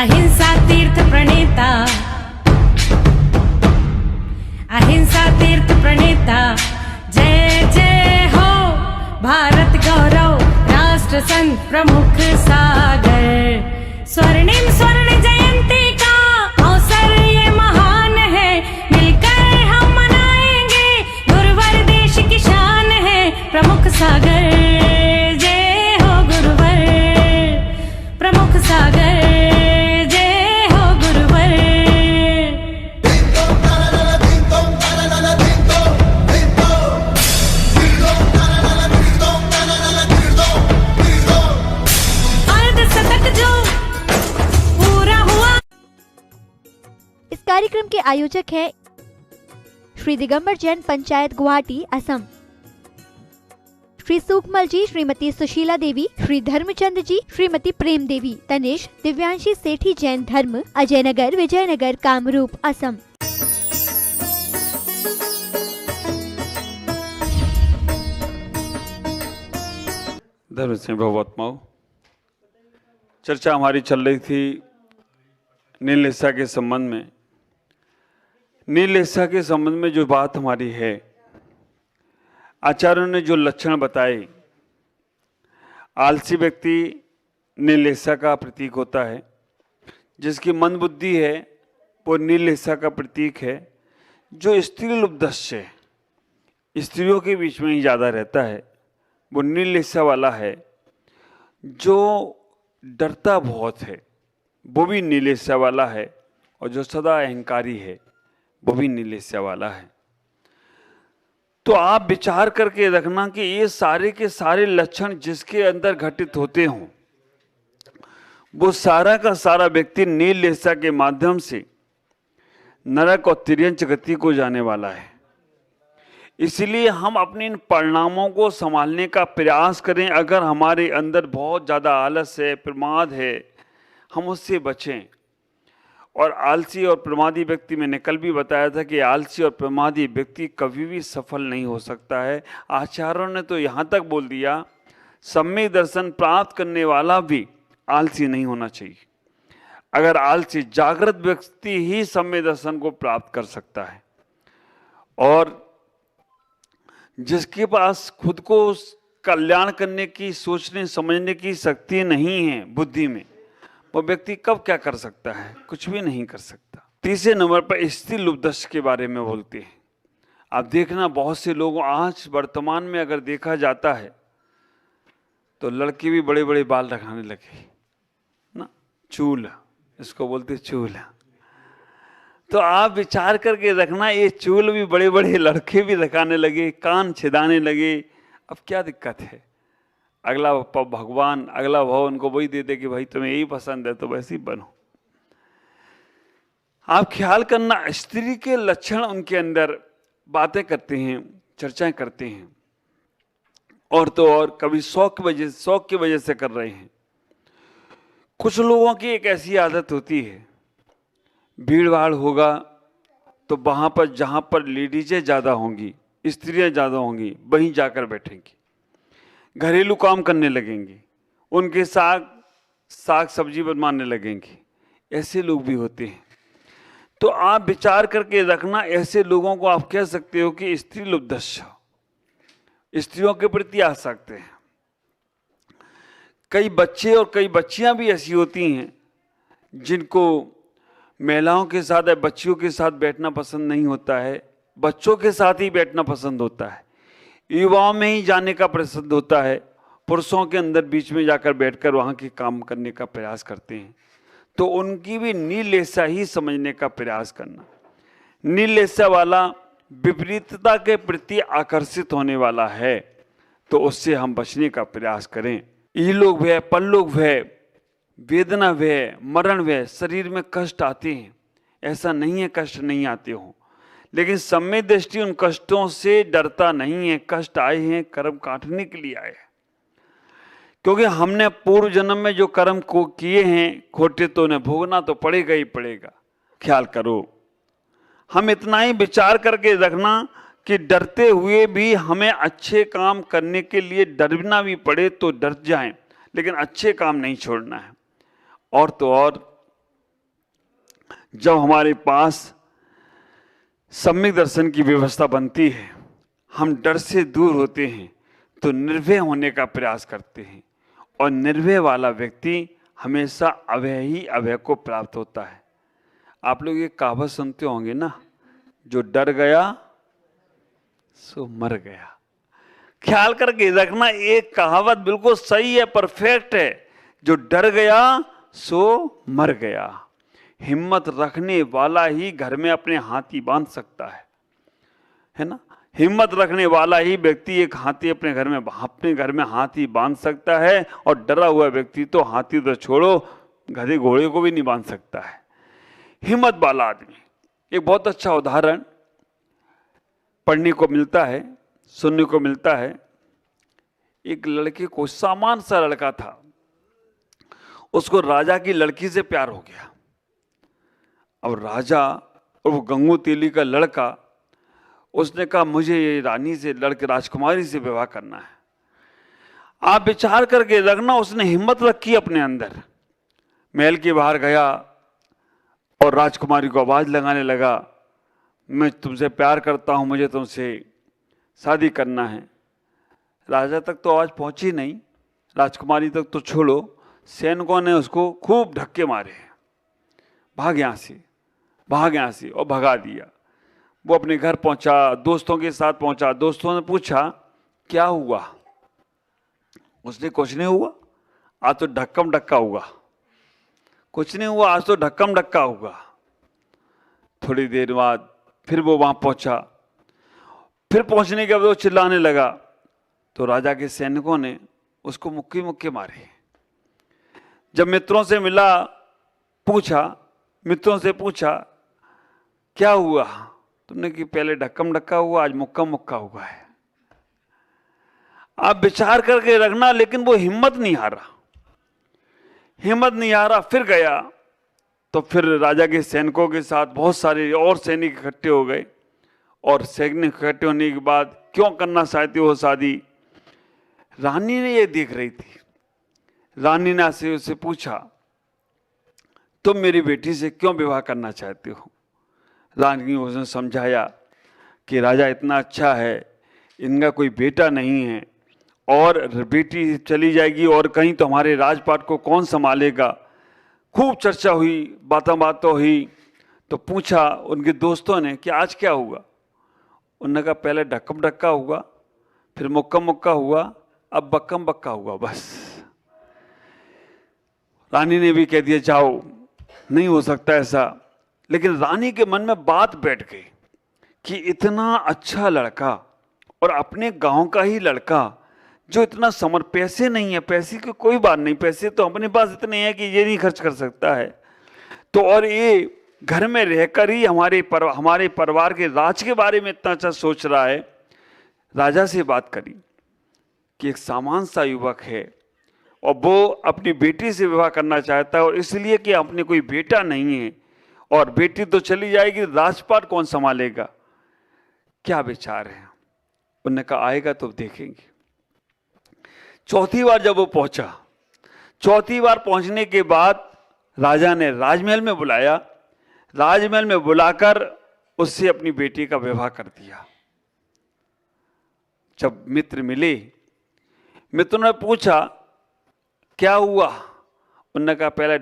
अहिंसा तीर्थ प्रणेता, अहिंसा तीर्थ प्रणेता, जय जय हो भारत गौरव, राष्ट्र संत प्रमुख सागर। स्वर्णिम स्वर्ण जयंती का अवसर ये महान है, मिलकर हम मनाएंगे, गुरुवर देश की शान है प्रमुख सागर। जय हो गुरुवर प्रमुख सागर, कार्यक्रम के आयोजक हैं श्री दिगंबर जैन पंचायत गुवाहाटी असम, श्री सुकमल जी, श्रीमती सुशीला देवी, श्री धर्मचंद जी, श्रीमती प्रेम देवी, तनिष दिव्यांशी सेठी जैन धर्म, अजय नगर, विजयनगर, कामरूप, असम। धर्म से भगवत्माओं, चर्चा हमारी चल रही थी नील हिस्सा के संबंध में। नील हिस्सा के संबंध में जो बात हमारी है, आचार्यों ने जो लक्षण बताए, आलसी व्यक्ति नील हिस्सा का प्रतीक होता है, जिसकी मंदबुद्धि है वो नील हिस्सा का प्रतीक है, जो स्त्री लुब्धस्य स्त्रियों के बीच में ही ज़्यादा रहता है वो नील हिस्सा वाला है, जो डरता बहुत है वो भी नील हिस्सा वाला है, और जो सदा अहंकारी है वो भी नील हिस्सा वाला है। तो आप विचार करके रखना कि ये सारे के सारे लक्षण जिसके अंदर घटित होते हों, वो सारा का सारा व्यक्ति नील हिस्सा के माध्यम से नरक और तिर्यंच गति को जाने वाला है। इसलिए हम अपने इन परिणामों को संभालने का प्रयास करें। अगर हमारे अंदर बहुत ज़्यादा आलस है, प्रमाद है, हम उससे बचें। और आलसी और प्रमादी व्यक्ति, मैंने कल भी बताया था कि आलसी और प्रमादी व्यक्ति कभी भी सफल नहीं हो सकता है। आचार्यों ने तो यहाँ तक बोल दिया, सम्यक दर्शन प्राप्त करने वाला भी आलसी नहीं होना चाहिए। अगर आलसी, जागृत व्यक्ति ही सम्यक दर्शन को प्राप्त कर सकता है, और जिसके पास खुद को कल्याण करने की, सोचने समझने की शक्ति नहीं है बुद्धि में, वो व्यक्ति कब क्या कर सकता है? कुछ भी नहीं कर सकता। तीसरे नंबर पर स्त्री लुब्धस्य के बारे में बोलते हैं। आप देखना, बहुत से लोगों, आज वर्तमान में अगर देखा जाता है तो लड़के भी बड़े बड़े बाल रखाने लगे ना, चूल, इसको बोलते चूल। तो आप विचार करके रखना, ये चूल भी बड़े बड़े लड़के भी रखाने लगे, कान छिदाने लगे। अब क्या दिक्कत है? अगला भगवान, अगला भाव उनको वही दे दे कि भाई तुम्हें यही पसंद है तो वैसे ही बनो। आप ख्याल करना, स्त्री के लक्षण उनके अंदर बातें करते हैं, चर्चाएं करते हैं, और तो और कभी शौक की वजह से कर रहे हैं। कुछ लोगों की एक ऐसी आदत होती है, भीड़ भाड़ होगा तो वहां पर जहां पर लेडीजें ज़्यादा होंगी, स्त्रियां ज़्यादा होंगी, वहीं जाकर बैठेंगी, घरेलू काम करने लगेंगे, उनके साग सब्जी बनवाने लगेंगे। ऐसे लोग भी होते हैं। तो आप विचार करके रखना, ऐसे लोगों को आप कह सकते हो कि स्त्री लुब्धस्य, स्त्रियों के प्रति आसक्त हैं। कई बच्चे और कई बच्चियां भी ऐसी होती हैं जिनको महिलाओं के साथ या बच्चियों के साथ बैठना पसंद नहीं होता है, बच्चों के साथ ही बैठना पसंद होता है, युवाओं में ही जाने का पसंद होता है, पुरुषों के अंदर बीच में जाकर बैठकर वहाँ के काम करने का प्रयास करते हैं। तो उनकी भी नील हिस्सा ही समझने का प्रयास करना। नील हिस्सा वाला विपरीतता के प्रति आकर्षित होने वाला है, तो उससे हम बचने का प्रयास करें। इहलोक भय, परलोक भय, वेदना भय, मरण भय, शरीर में कष्ट आते हैं, ऐसा नहीं है कष्ट नहीं आते हों, लेकिन सम्यक दृष्टि उन कष्टों से डरता नहीं है। कष्ट आए हैं कर्म काटने के लिए आए हैं, क्योंकि हमने पूर्व जन्म में जो कर्म को किए हैं खोटे, तो उन्हें भोगना तो पड़ेगा ही पड़ेगा। ख्याल करो, हम इतना ही विचार करके रखना कि डरते हुए भी हमें अच्छे काम करने के लिए डरना भी पड़े तो डर जाएं, लेकिन अच्छे काम नहीं छोड़ना है। और तो और जब हमारे पास सम्यक दर्शन की व्यवस्था बनती है, हम डर से दूर होते हैं तो निर्भय होने का प्रयास करते हैं, और निर्भय वाला व्यक्ति हमेशा अभय ही अभय को प्राप्त होता है। आप लोग ये कहावत सुनते होंगे ना, जो डर गया सो मर गया। ख्याल करके रखना, एक कहावत बिल्कुल सही है, परफेक्ट है। जो डर गया सो मर गया। हिम्मत रखने वाला ही घर में अपने हाथी बांध सकता है ना। हिम्मत रखने वाला ही व्यक्ति एक हाथी अपने घर में हाथी बांध सकता है, और डरा हुआ व्यक्ति तो हाथी तो छोड़ो, गधे घोड़े को भी नहीं बांध सकता है। हिम्मत वाला आदमी। एक बहुत अच्छा उदाहरण पढ़ने को मिलता है, सुनने को मिलता है। एक लड़के को, सामान्य सा लड़का था, उसको राजा की लड़की से प्यार हो गया। अब राजा और वो गंगू तेली का लड़का, उसने कहा मुझे ये रानी से, लड़के राजकुमारी से विवाह करना है। आप विचार करके रखना, उसने हिम्मत रखी अपने अंदर, महल के बाहर गया और राजकुमारी को आवाज लगाने लगा, मैं तुमसे प्यार करता हूं, मुझे तुमसे शादी करना है। राजा तक तो आवाज पहुंची नहीं, राजकुमारी तक तो छोड़ो, सैनिकों ने उसको खूब धक्के मारे, भाग यहाँ से, भाग यहाँ से, और भगा दिया। वो अपने घर पहुंचा, दोस्तों के साथ पहुंचा। दोस्तों ने पूछा क्या हुआ? उसने कुछ नहीं हुआ, आज तो ढक्कम ढक्का हुआ। कुछ नहीं हुआ, आज तो ढक्कम ढक्का हुआ। थोड़ी देर बाद फिर वो वहां पहुंचा। फिर पहुंचने के बाद वो चिल्लाने लगा, तो राजा के सैनिकों ने उसको मुक्के मुक्के मारे। जब मित्रों से मिला, मित्रों से पूछा क्या हुआ? तुमने कि पहले ढक्कम ढक्का हुआ, आज मुक्का मुक्का हुआ है। आप विचार करके रखना, लेकिन वो हिम्मत नहीं हारा। फिर गया तो फिर राजा के सैनिकों के साथ बहुत सारे और सैनिक इकट्ठे हो गए, और सैनिक इकट्ठे होने के बाद क्यों करना चाहते हो शादी? रानी ने ये देख रही थी। रानी ने उससे पूछा तुम मेरी बेटी से क्यों विवाह करना चाहते हो? रानी उसने समझाया कि राजा इतना अच्छा है, इनका कोई बेटा नहीं है, और बेटी चली जाएगी और कहीं तो हमारे राजपाट को कौन संभालेगा। खूब चर्चा हुई, बातों हुई। तो पूछा उनके दोस्तों ने कि आज क्या हुआ? उन्होंने कहा पहले ढक्कम ढक्का हुआ, फिर मुक्का मुक्का हुआ, अब बक्कम बक्का हुआ, बस। रानी ने भी कह दिया जाओ, नहीं हो सकता ऐसा। लेकिन रानी के मन में बात बैठ गई कि इतना अच्छा लड़का और अपने गांव का ही लड़का जो इतना पैसे नहीं है, पैसे की कोई बात नहीं, पैसे तो अपने पास इतने हैं कि ये नहीं खर्च कर सकता है, तो और ये घर में रहकर ही हमारे परिवार के राज के बारे में इतना अच्छा सोच रहा है। राजा से बात करी कि एक सामान्य सा युवक है और वो अपनी बेटी से विवाह करना चाहता है, और इसलिए कि अपने कोई बेटा नहीं है और बेटी तो चली जाएगी, राजपाट कौन संभालेगा? क्या विचार है? उन्होंने कहा आएगा तो देखेंगे। चौथी बार जब वो पहुंचा, चौथी बार पहुंचने के बाद राजा ने राजमहल में बुलाया, राजमहल में बुलाकर उससे अपनी बेटी का विवाह कर दिया। जब मित्र मिले, मित्रों ने पूछा क्या हुआ? उन्होंने कहा पहले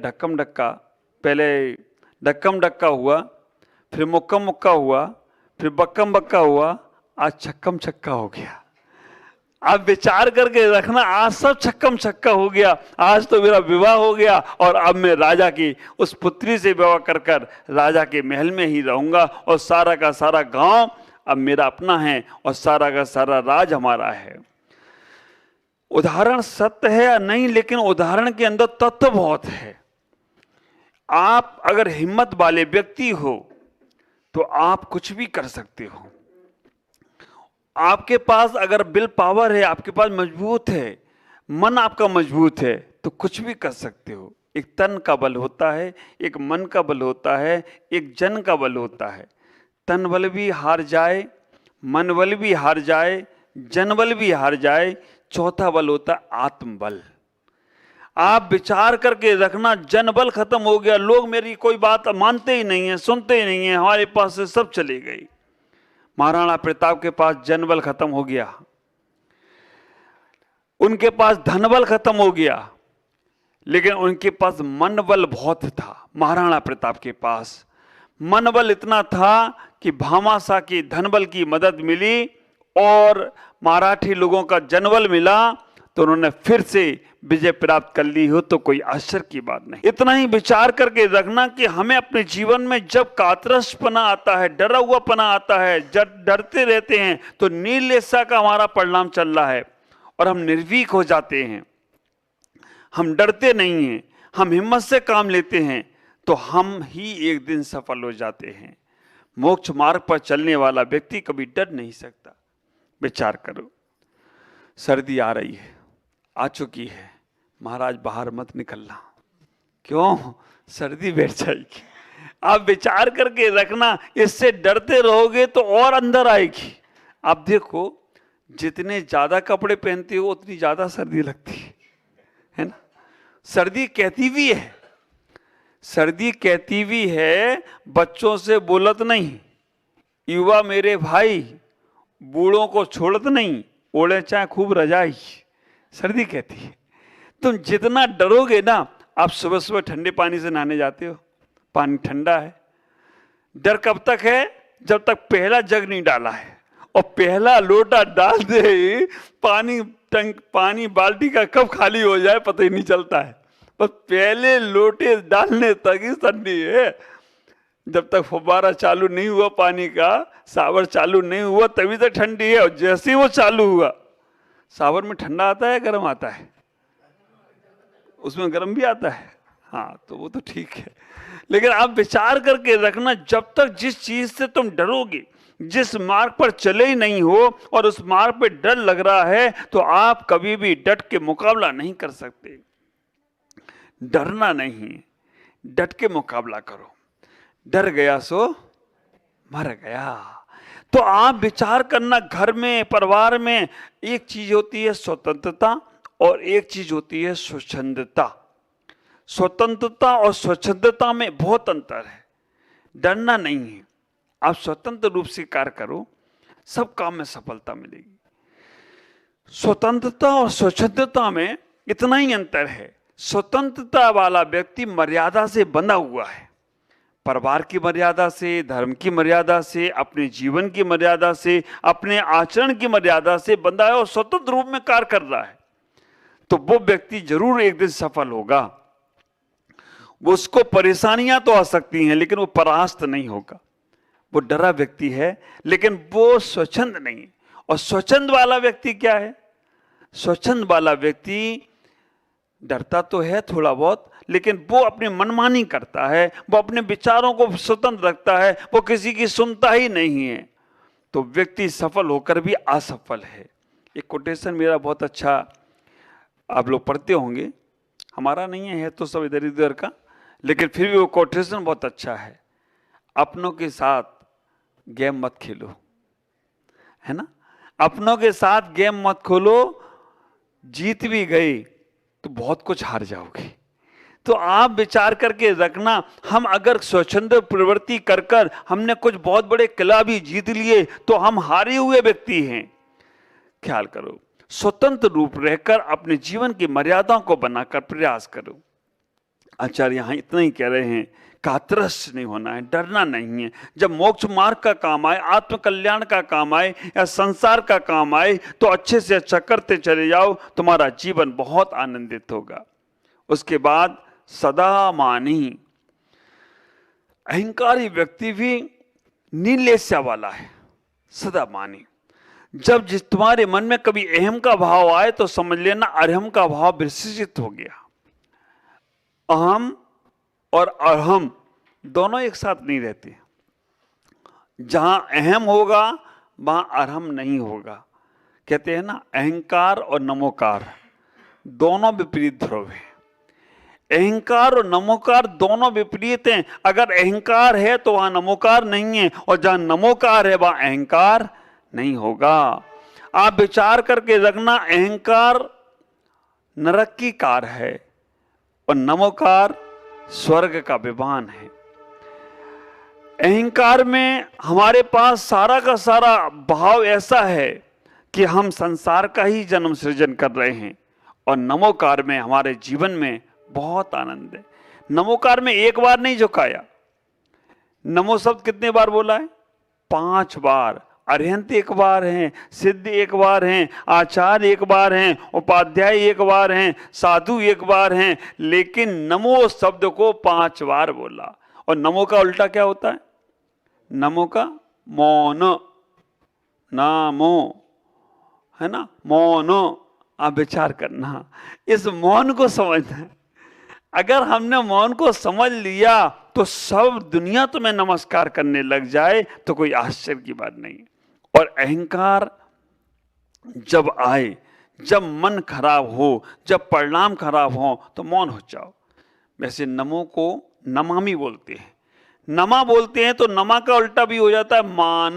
ढक्कम ढक्का हुआ, फिर मुक्कम मुक्का हुआ, फिर बक्कम बक्का हुआ, आज छक्कम छक्का हो गया। आप विचार करके रखना, आज सब छक्कम छक्का हो गया, आज तो मेरा विवाह हो गया, और अब मैं राजा की उस पुत्री से विवाह कर राजा के महल में ही रहूंगा, और सारा का सारा गांव अब मेरा अपना है, और सारा का सारा राज हमारा है। उदाहरण सत्य है या नहीं, लेकिन उदाहरण के अंदर तत्व बहुत है। आप अगर हिम्मत वाले व्यक्ति हो तो आप कुछ भी कर सकते हो। आपके पास अगर विल पावर है, आपके पास मजबूत है, मन आपका मजबूत है, तो कुछ भी कर सकते हो। एक तन का बल होता है, एक मन का बल होता है, एक जन का बल होता है। तन बल भी हार जाए, मन बल भी हार जाए, जन बल भी हार जाए, चौथा बल होता है आत्मबल। आप विचार करके रखना, जनबल खत्म हो गया, लोग मेरी कोई बात मानते ही नहीं है, सुनते ही नहीं है, हमारे पास से सब चली गई। महाराणा प्रताप के पास जनबल खत्म हो गया, उनके पास धनबल खत्म हो गया, लेकिन उनके पास मनबल बहुत था। महाराणा प्रताप के पास मनबल इतना था कि भामाशाह की धनबल की मदद मिली और मराठी लोगों का जनबल मिला, तो उन्होंने फिर से विजय प्राप्त कर ली हो तो कोई आश्चर्य की बात नहीं। इतना ही विचार करके रखना कि हमें अपने जीवन में जब कातरसपना आता है, डरा हुआ पना आता है, जब डरते रहते हैं, तो निर्लज्जता का हमारा परिणाम चल रहा है और हम निर्भीक हो जाते हैं। हम डरते नहीं हैं, हम हिम्मत से काम लेते हैं, तो हम ही एक दिन सफल हो जाते हैं। मोक्ष मार्ग पर चलने वाला व्यक्ति कभी डर नहीं सकता। विचार करो, सर्दी आ रही है, आ चुकी है, महाराज बाहर मत निकलना। क्यों? सर्दी बैठ जाएगी। आप विचार करके रखना, इससे डरते रहोगे तो और अंदर आएगी। आप देखो, जितने ज्यादा कपड़े पहनते हो उतनी ज्यादा सर्दी लगती है ना। सर्दी कहती भी है, सर्दी कहती भी है, बच्चों से बोलत नहीं, युवा मेरे भाई, बूढ़ों को छोड़त नहीं, ओढ़े चाहे खूब रजाई, सर्दी कहती है। तुम जितना डरोगे ना, आप सुबह सुबह ठंडे पानी से नहाने जाते हो, पानी ठंडा है। डर कब तक है? जब तक पहला जग नहीं डाला है, और पहला लोटा डाल दे, पानी बाल्टी का कब खाली हो जाए पता ही नहीं चलता है। बस पहले लोटे डालने तक ही ठंडी है। जब तक फुब्बारा चालू नहीं हुआ पानी का, सावर चालू नहीं हुआ, तभी तक ठंडी है। और जैसे ही वो चालू हुआ, सावर में ठंडा आता है गर्म आता है? उसमें गर्म भी आता है। हाँ, तो वो तो ठीक है, लेकिन आप विचार करके रखना, जब तक जिस चीज से तुम डरोगे, जिस मार्ग पर चले ही नहीं हो और उस मार्ग पे डर लग रहा है, तो आप कभी भी डट के मुकाबला नहीं कर सकते। डरना नहीं, डट के मुकाबला करो। डर गया सो मर गया। तो आप विचार करना, घर में, परिवार में एक चीज होती है स्वतंत्रता और एक चीज होती है स्वच्छंदता। स्वतंत्रता और स्वच्छंदता में बहुत अंतर है। डरना नहीं है, आप स्वतंत्र रूप से कार्य करो, सब काम में सफलता मिलेगी। स्वतंत्रता और स्वच्छंदता में इतना ही अंतर है। स्वतंत्रता वाला व्यक्ति मर्यादा से बंधा हुआ है, परिवार की मर्यादा से, धर्म की मर्यादा से, अपने जीवन की मर्यादा से, अपने आचरण की मर्यादा से बंधा है और स्वतंत्र रूप में कार्य कर रहा है। तो वो व्यक्ति जरूर एक दिन सफल होगा। वो उसको परेशानियां तो आ सकती हैं, लेकिन वो परास्त नहीं होगा। वो डरा व्यक्ति है, लेकिन वो स्वच्छंद नहीं है। और स्वच्छंद वाला व्यक्ति क्या है? स्वच्छंद वाला व्यक्ति डरता तो है थोड़ा बहुत, लेकिन वो अपनी मनमानी करता है, वो अपने विचारों को स्वतंत्र रखता है, वो किसी की सुनता ही नहीं है। तो व्यक्ति सफल होकर भी असफल है। एक कोटेशन मेरा बहुत अच्छा, आप लोग पढ़ते होंगे, हमारा नहीं है तो सब इधर उधर का, लेकिन फिर भी वो कोटेशन बहुत अच्छा है। अपनों के साथ गेम मत खेलो, है ना। अपनों के साथ गेम मत खोलो, जीत भी गए तो बहुत कुछ हार जाओगे। तो आप विचार करके रखना, हम अगर स्वच्छंद प्रवृत्ति कर कर हमने कुछ बहुत बड़े किला भी जीत लिए तो हम हारे हुए व्यक्ति हैं। ख्याल करो, स्वतंत्र रूप रहकर अपने जीवन की मर्यादाओं को बनाकर प्रयास करो। आचार्य यहाँ इतना ही कह रहे हैं, कातरस नहीं होना है, डरना नहीं है। जब मोक्ष मार्ग का काम आए, आत्म कल्याण का काम आए या संसार का काम आए, तो अच्छे से अच्छा करते चले जाओ, तुम्हारा जीवन बहुत आनंदित होगा। उसके बाद सदा मानी, अहंकारी व्यक्ति भी निर्लज्जा वाला है, सदा मानी। जब जिस तुम्हारे मन में कभी अहम का भाव आए तो समझ लेना अरहम का भाव विसर्जित हो गया। अहम और अरहम दोनों एक साथ नहीं रहते। जहां अहम होगा वहां अरहम नहीं होगा। कहते हैं ना, अहंकार और नमोकार दोनों विपरीत ध्रुव है। अहंकार और नमोकार दोनों विपरीत हैं। अगर अहंकार है तो वहां नमोकार नहीं है, और जहां नमोकार है वहां अहंकार नहीं होगा। आप विचार करके रखना, अहंकार नरक की कार है, और नमोकार स्वर्ग का विमान है। अहंकार में हमारे पास सारा का सारा भाव ऐसा है कि हम संसार का ही जन्म सृजन कर रहे हैं, और नमोकार में हमारे जीवन में बहुत आनंद है। नमोकार में एक बार नहीं झुकाया, नमो शब्द कितने बार बोला है? 5 बार। अरिहंत एक बार हैं, सिद्ध एक बार हैं, आचार्य एक बार हैं, उपाध्याय एक बार हैं, साधु एक बार हैं, लेकिन नमो शब्द को 5 बार बोला। और नमो का उल्टा क्या होता है? नमो का मौन, नामो, है ना, मौन। आप विचार करना, इस मौन को समझना है। अगर हमने मौन को समझ लिया तो सब दुनिया तुम्हें नमस्कार करने लग जाए तो कोई आश्चर्य की बात नहीं। और अहंकार जब आए, जब मन खराब हो, जब परिणाम खराब हो, तो मौन हो जाओ। वैसे नमो को नमामि बोलते हैं, नमा बोलते हैं तो नमा का उल्टा भी हो जाता है मान।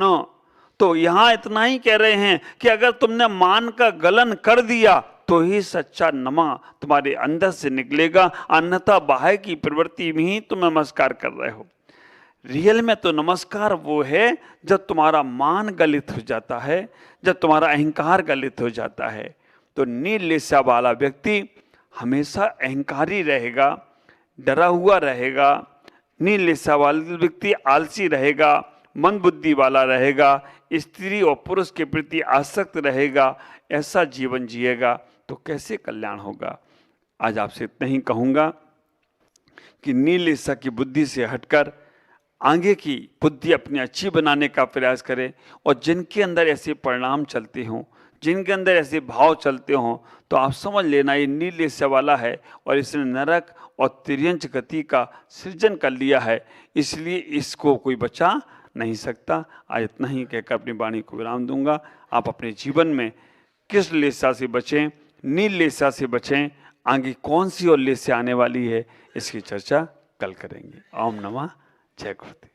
तो यहां इतना ही कह रहे हैं कि अगर तुमने मान का गलन कर दिया तो ही सच्चा नमा तुम्हारे अंदर से निकलेगा, अन्यथा बाह्य की प्रवृत्ति में ही तुम नमस्कार कर रहे हो। रियल में तो नमस्कार वो है जब तुम्हारा मान गलित हो जाता है, जब तुम्हारा अहंकार गलित हो जाता है। तो नीलेशा वाला व्यक्ति हमेशा अहंकारी रहेगा, डरा हुआ रहेगा। नीलेशा वाला व्यक्ति आलसी रहेगा, मंद बुद्धि वाला रहेगा, स्त्री और पुरुष के प्रति आसक्त रहेगा। ऐसा जीवन जिएगा तो कैसे कल्याण होगा। आज आपसे इतना ही कहूँगा कि नीलेशा की बुद्धि से हटकर आगे की बुद्धि अपनी अच्छी बनाने का प्रयास करें, और जिनके अंदर ऐसे परिणाम चलते हों, जिनके अंदर ऐसे भाव चलते हों, तो आप समझ लेना ये नीलेशा वाला है और इसने नरक और तिर्यंच गति का सृजन कर लिया है, इसलिए इसको कोई बचा नहीं सकता। आज इतना ही कहकर अपनी वाणी को विराम दूंगा। आप अपने जीवन में किस लेशा से बचें, नीलेशा से बचें, आगे कौन सी और लेशा आने वाली है, इसकी चर्चा कल करेंगे। ओम नमः, जय गुरुदेव।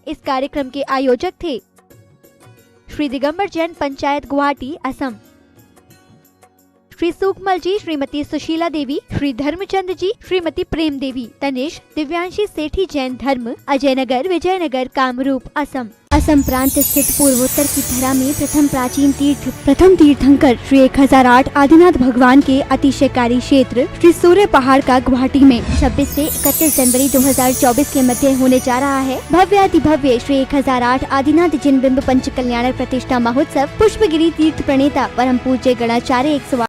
इस कार्यक्रम के आयोजक थे श्री दिगंबर जैन पंचायत गुवाहाटी असम, श्री सुकमल जी, श्रीमती सुशीला देवी, श्री धर्मचंद जी, श्रीमती प्रेम देवी, तनिष दिव्यांशी सेठी जैन धर्म, अजय नगर, विजयनगर, कामरूप, असम। असम प्रांत स्थित पूर्वोत्तर की धरा में प्रथम तीर्थंकर श्री 1008 आदिनाथ भगवान के अतिशयकारी क्षेत्र श्री सूर्य पहाड़ का गुवाहाटी में 26 से 31 जनवरी 2024 के मध्य होने जा रहा है भव्याति भव्य श्री 1008 आदिनाथ जिन बिंब पंच कल्याणक प्रतिष्ठा महोत्सव। पुष्पगिरी तीर्थ प्रणेता परम पूज्य गणाचार्य 108